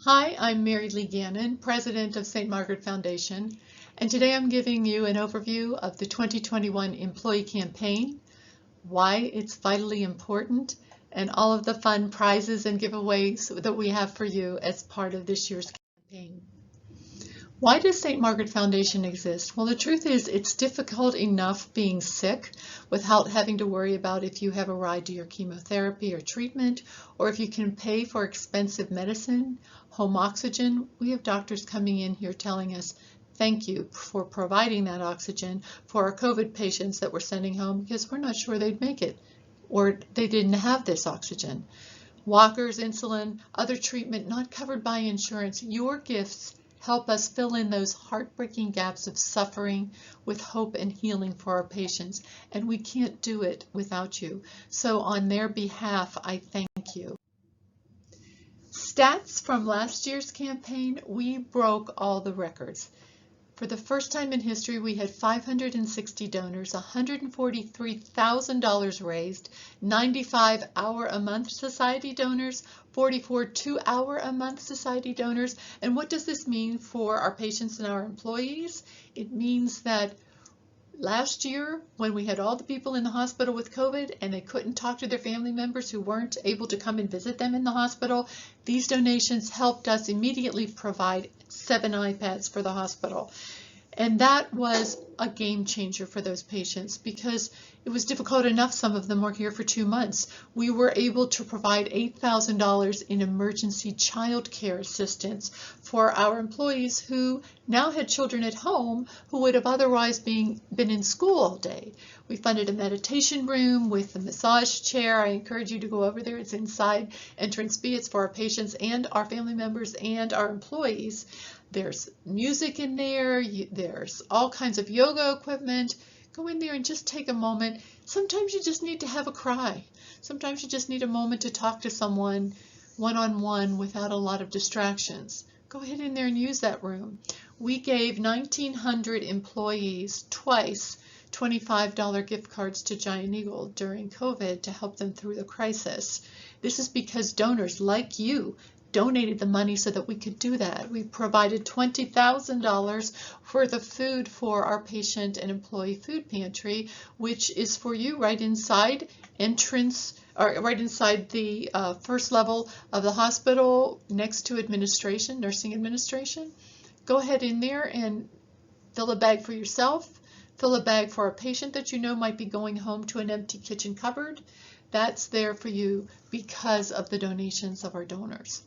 Hi, I'm Mary Lee Gannon, President of St. Margaret Foundation, and today I'm giving you an overview of the 2021 Employee Campaign, why it's vitally important, and all of the fun prizes and giveaways that we have for you as part of this year's campaign. Why does St. Margaret Foundation exist? Well, the truth is it's difficult enough being sick without having to worry about if you have a ride to your chemotherapy or treatment, or if you can pay for expensive medicine, home oxygen. We have doctors coming in here telling us, thank you for providing that oxygen for our COVID patients that we're sending home because we're not sure they'd make it or they didn't have this oxygen. Walkers, insulin, other treatment not covered by insurance. Your gifts help us fill in those heartbreaking gaps of suffering with hope and healing for our patients, and we can't do it without you. So on their behalf, I thank you. Stats from last year's campaign, we broke all the records. For the first time in history, we had 560 donors, $143,000 raised, 95 hour-a-month society donors, 44 two-hour-a-month society donors. And what does this mean for our patients and our employees? It means that last year, when we had all the people in the hospital with COVID and they couldn't talk to their family members who weren't able to come and visit them in the hospital, these donations helped us immediately provide 7 iPads for the hospital. And that was a game changer for those patients because it was difficult enough. Some of them were here for 2 months. We were able to provide $8,000 in emergency child care assistance for our employees who now had children at home who would have otherwise been in school all day. We funded a meditation room with a massage chair. I encourage you to go over there. It's inside entrance B. It's for our patients and our family members and our employees. There's music in there. There's all kinds of yoga equipment. Go in there and just take a moment. Sometimes you just need to have a cry. Sometimes you just need a moment to talk to someone one-on-one without a lot of distractions. Go ahead in there and use that room. We gave 1,900 employees twice $25 gift cards to Giant Eagle during COVID to help them through the crisis. This is because donors like you donated the money so that we could do that. We provided $20,000 for the food for our patient and employee food pantry, which is for you right inside entrance, or right inside the first level of the hospital next to administration, nursing administration. Go ahead in there and fill a bag for yourself. Fill a bag for a patient that you know might be going home to an empty kitchen cupboard. That's there for you because of the donations of our donors.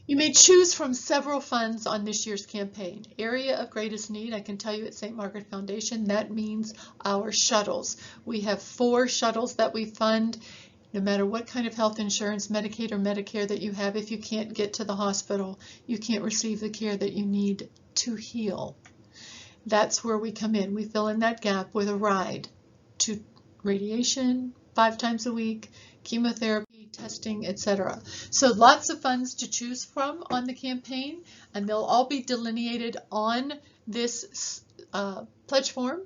You may choose from several funds on this year's campaign. Area of greatest need, I can tell you at St. Margaret Foundation, that means our shuttles. We have 4 shuttles that we fund. No matter what kind of health insurance, Medicaid or Medicare that you have, if you can't get to the hospital, you can't receive the care that you need to heal. That's where we come in. We fill in that gap with a ride to radiation 5 times a week, chemotherapy, testing, etc. So lots of funds to choose from on the campaign, and they'll all be delineated on this pledge form.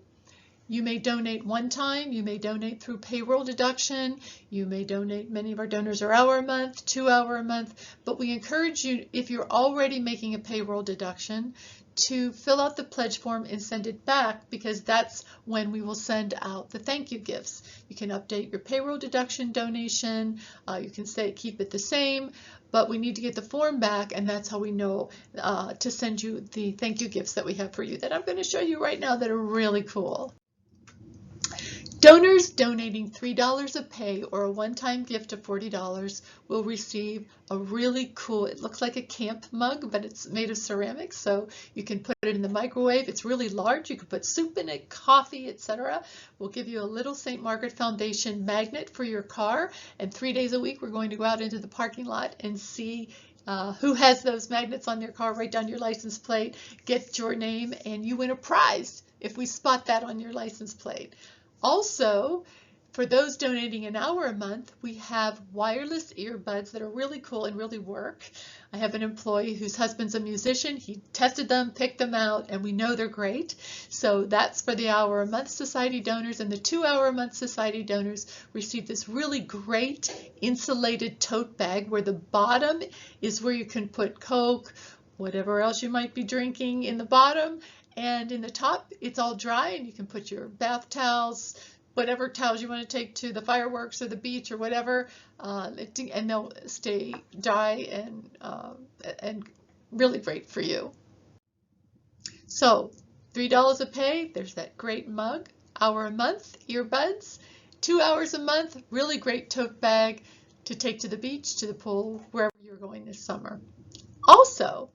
You may donate one time, you may donate through payroll deduction, you may donate, many of our donors are hour a month, 2 hour a month, but we encourage you, if you're already making a payroll deduction, to fill out the pledge form and send it back, because that's when we will send out the thank you gifts. You can update your payroll deduction donation, you can say keep it the same, but we need to get the form back, and that's how we know to send you the thank you gifts that we have for you that I'm going to show you right now that are really cool. Donors donating $3 a pay or a one-time gift of $40 will receive a really cool, it looks like a camp mug, but it's made of ceramic, so you can put it in the microwave. It's really large. You can put soup in it, coffee, etc. We'll give you a little St. Margaret Foundation magnet for your car, and 3 days a week we're going to go out into the parking lot and see who has those magnets on their car. Write down your license plate, get your name, and you win a prize if we spot that on your license plate. Also, For those donating an hour a month, we have wireless earbuds that are really cool and really work. I have an employee whose husband's a musician. He tested them, picked them out, and we know they're great. So that's for the hour a month society donors, and the 2 hour a month society donors receive this really great insulated tote bag where the bottom is where you can put Coke, whatever else you might be drinking in the bottom, and in the top it's all dry and you can put your bath towels, whatever towels you want to take to the fireworks or the beach or whatever, and they'll stay dry and really great for you. So $3 a pay, there's that great mug, hour a month, earbuds, 2 hours a month, really great tote bag to take to the beach, to the pool, wherever you're going this summer. Also,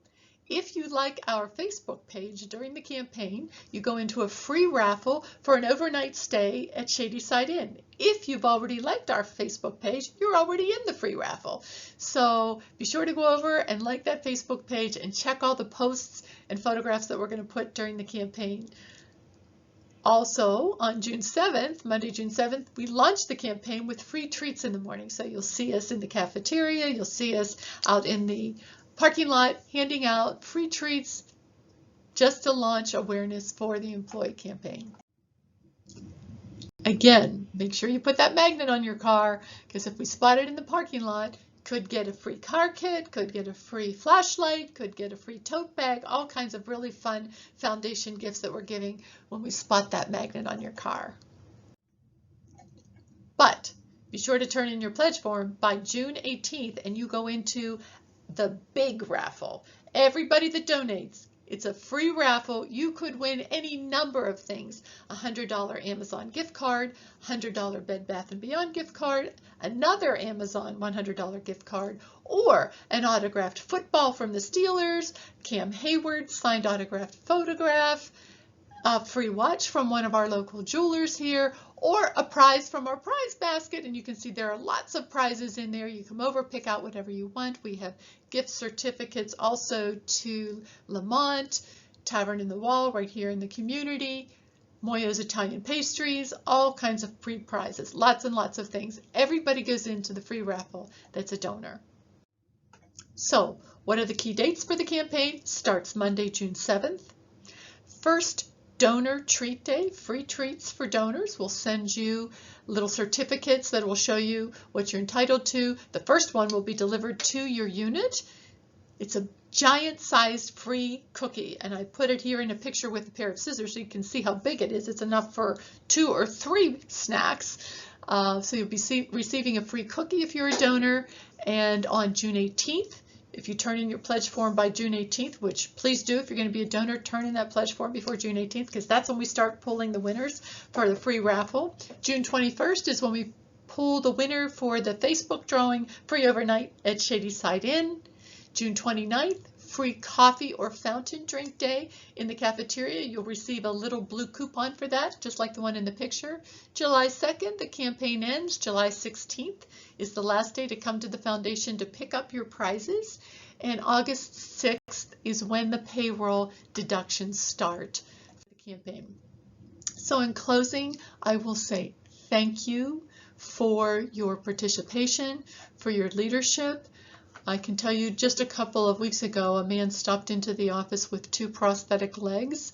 if you like our Facebook page during the campaign, you go into a free raffle for an overnight stay at Shadyside Inn. If you've already liked our Facebook page, you're already in the free raffle. So be sure to go over and like that Facebook page and check all the posts and photographs that we're going to put during the campaign. Also, on June 7th, Monday, June 7th, we launched the campaign with free treats in the morning. So you'll see us in the cafeteria, you'll see us out in the parking lot handing out free treats just to launch awareness for the employee campaign. Again, make sure you put that magnet on your car, because if we spot it in the parking lot, could get a free car kit, could get a free flashlight, could get a free tote bag, all kinds of really fun foundation gifts that we're giving when we spot that magnet on your car. But be sure to turn in your pledge form by June 18th and you go into the big raffle. Everybody that donates, it's a free raffle. You could win any number of things. A $100 Amazon gift card, $100 Bed Bath & Beyond gift card, another Amazon $100 gift card, or an autographed football from the Steelers, Cam Hayward signed autographed photograph, a free watch from one of our local jewelers here, or a prize from our prize basket. And you can see there are lots of prizes in there. You come over, pick out whatever you want. We have gift certificates also to Lamont, Tavern in the Wall right here in the community, Moyo's Italian Pastries, all kinds of free prizes, lots and lots of things. Everybody goes into the free raffle that's a donor. So what are the key dates for the campaign? Starts Monday, June 7th. First, Donor Treat Day, free treats for donors. We'll send you little certificates that will show you what you're entitled to. The first one will be delivered to your unit. It's a giant-sized free cookie, and I put it here in a picture with a pair of scissors so you can see how big it is. It's enough for 2 or 3 snacks. So you'll be receiving a free cookie if you're a donor. And on June 18th, if you turn in your pledge form by June 18th, which please do if you're going to be a donor, turn in that pledge form before June 18th, because that's when we start pulling the winners for the free raffle. June 21st is when we pull the winner for the Facebook drawing, free overnight at Shadyside Inn. June 29th, free coffee or fountain drink day in the cafeteria. You'll receive a little blue coupon for that, just like the one in the picture. July 2nd, the campaign ends. July 16th is the last day to come to the foundation to pick up your prizes. And August 6th is when the payroll deductions start for the campaign. So in closing, I will say thank you for your participation, for your leadership. I can tell you just a couple of weeks ago, a man stopped into the office with 2 prosthetic legs,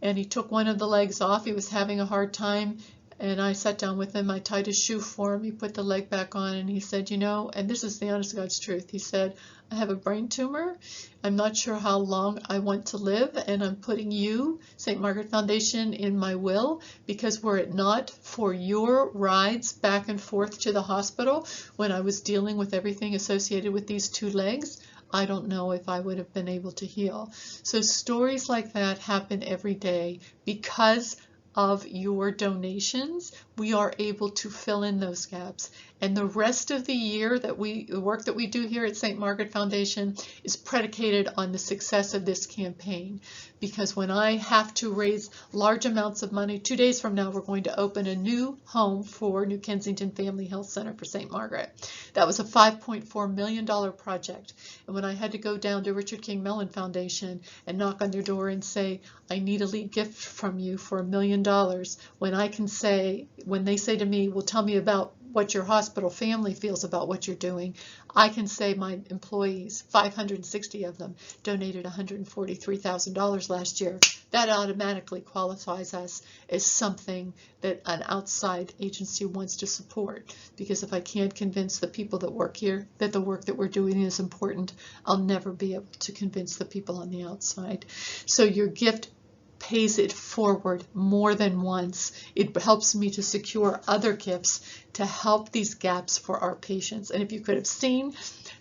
and he took one of the legs off. He was having a hard time, and I sat down with him. I tied his shoe for him. He put the leg back on, and he said, you know, and this is the honest to God's truth, he said, I have a brain tumor. I'm not sure how long I want to live, and I'm putting you, St. Margaret Foundation, in my will, because were it not for your rides back and forth to the hospital when I was dealing with everything associated with these 2 legs, I don't know if I would have been able to heal. So stories like that happen every day. Because of your donations, we are able to fill in those gaps. And the rest of the year that the work that we do here at St. Margaret Foundation is predicated on the success of this campaign. Because when I have to raise large amounts of money, 2 days from now, we're going to open a new home for New Kensington Family Health Center for St. Margaret. That was a $5.4 million project. And when I had to go down to Richard King Mellon Foundation and knock on their door and say, I need a lead gift from you for $1 million, $1,000 when I can say, when they say to me, well, tell me about what your hospital family feels about what you're doing, I can say my employees, 560 of them, donated $143,000 last year. That automatically qualifies us as something that an outside agency wants to support. Because if I can't convince the people that work here that the work that we're doing is important, I'll never be able to convince the people on the outside. So your gift pays it forward more than once. It helps me to secure other gifts to help these gaps for our patients. And if you could have seen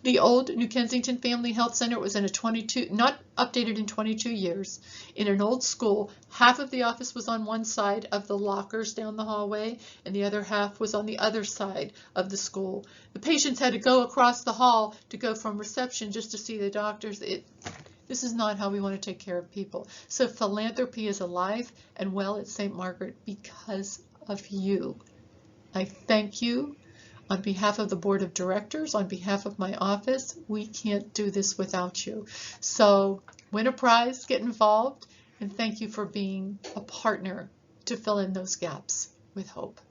the old New Kensington Family Health Center, it was in a 22, not updated in 22 years, in an old school. Half of the office was on one side of the lockers down the hallway, and the other half was on the other side of the school. The patients had to go across the hall to go from reception just to see the doctors. This is not how we want to take care of people. So philanthropy is alive and well at St. Margaret because of you. I thank you on behalf of the board of directors, on behalf of my office. We can't do this without you. So win a prize, get involved, and thank you for being a partner to fill in those gaps with hope.